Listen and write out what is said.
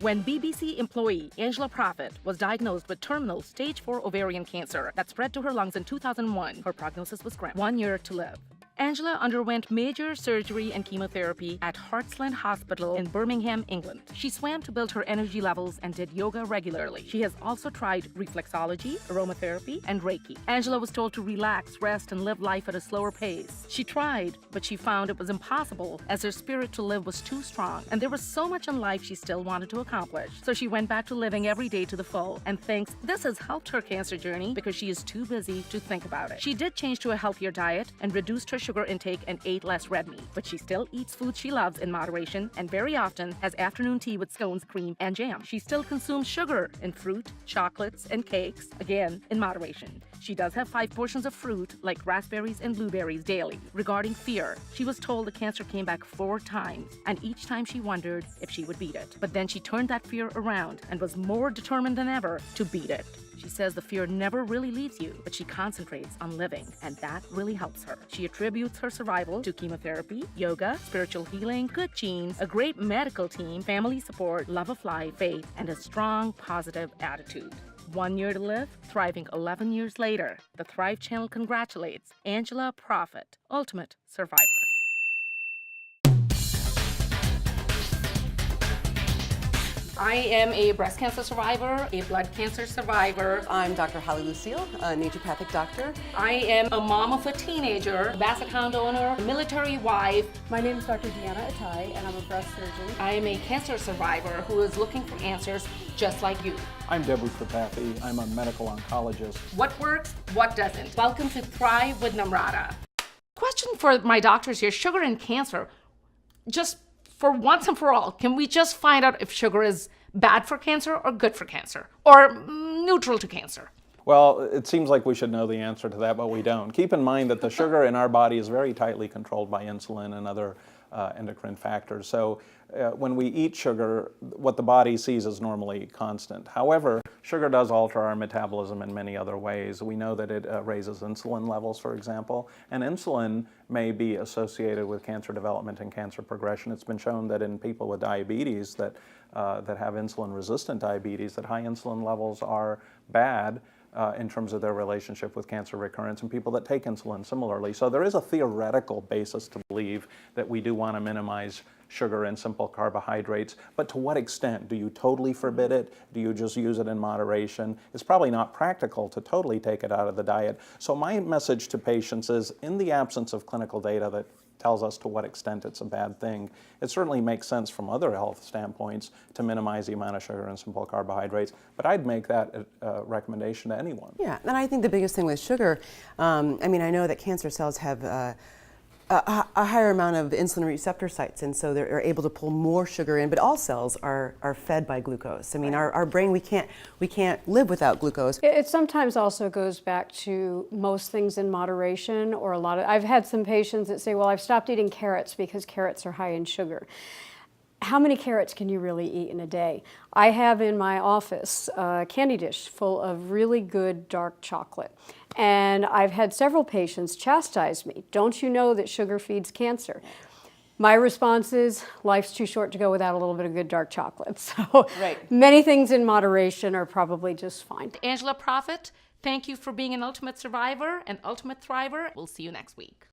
When BBC employee Angela Prophet was diagnosed with terminal stage 4 ovarian cancer that spread to her lungs in 2001, her prognosis was grim. 1 year to live. Angela underwent major surgery and chemotherapy at Hartsland Hospital in Birmingham, England. She swam to build her energy levels and did yoga regularly. She has also tried reflexology, aromatherapy, and Reiki. Angela was told to relax, rest, and live life at a slower pace. She tried, but she found it was impossible as her spirit to live was too strong, and there was so much in life she still wanted to accomplish. So she went back to living every day to the full and thinks this has helped her cancer journey because she is too busy to think about it. She did change to a healthier diet and reduced her sugar intake and ate less red meat, but she still eats food she loves in moderation and very often has afternoon tea with scones, cream, and jam. She still consumes sugar in fruit, chocolates, and cakes, again in moderation. She does have 5 portions of fruit like raspberries and blueberries daily. Regarding fear, she was told the cancer came back 4 times, and each time she wondered if she would beat it. But then she turned that fear around and was more determined than ever to beat it. She says the fear never really leaves you, but she concentrates on living, and that really helps her. She attributes her survival to chemotherapy, yoga, spiritual healing, good genes, a great medical team, family support, love of life, faith, and a strong, positive attitude. 1 year to live, thriving 11 years later. The Thrive Channel congratulates Angela Prophet, ultimate survivor. I am a breast cancer survivor, a blood cancer survivor. I'm Dr. Holly Lucille, a naturopathic doctor. I am a mom of a teenager, a basset hound owner, a military wife. My name is Dr. Deanna Atai, and I'm a breast surgeon. I am a cancer survivor who is looking for answers just like you. I'm Deborah Tripathi. I'm a medical oncologist. What works, what doesn't? Welcome to Thrive with Namrata. Question for my doctors here, sugar and cancer. Just for once and for all, can we just find out if sugar is bad for cancer or good for cancer? Or neutral to cancer? Well, it seems like we should know the answer to that, but we don't. Keep in mind that the sugar in our body is very tightly controlled by insulin and other endocrine factors. So when we eat sugar, what the body sees is normally constant. However, sugar does alter our metabolism in many other ways. We know that it raises insulin levels, for example, and insulin may be associated with cancer development and cancer progression. It's been shown that in people with diabetes that have insulin-resistant diabetes, that high insulin levels are bad in terms of their relationship with cancer recurrence, and people that take insulin similarly. So there is a theoretical basis to believe that we do want to minimize sugar and simple carbohydrates, but to what extent? Do you totally forbid it? Do you just use it in moderation? It's probably not practical to totally take it out of the diet. So my message to patients is, in the absence of clinical data that tells us to what extent it's a bad thing, it certainly makes sense from other health standpoints to minimize the amount of sugar and simple carbohydrates, but I'd make that a recommendation to anyone. Yeah, and I think the biggest thing with sugar, I mean, I know that cancer cells have a higher amount of insulin receptor sites, and so they're able to pull more sugar in, but all cells are fed by glucose. I mean, our brain, we can't live without glucose. It sometimes also goes back to most things in moderation, or I've had some patients that say, well, I've stopped eating carrots because carrots are high in sugar. How many carrots can you really eat in a day? I have in my office a candy dish full of really good dark chocolate. And I've had several patients chastise me. Don't you know that sugar feeds cancer? My response is, life's too short to go without a little bit of good dark chocolate. So many things in moderation are probably just fine. Angela Prophet, thank you for being an ultimate survivor and ultimate thriver. We'll see you next week.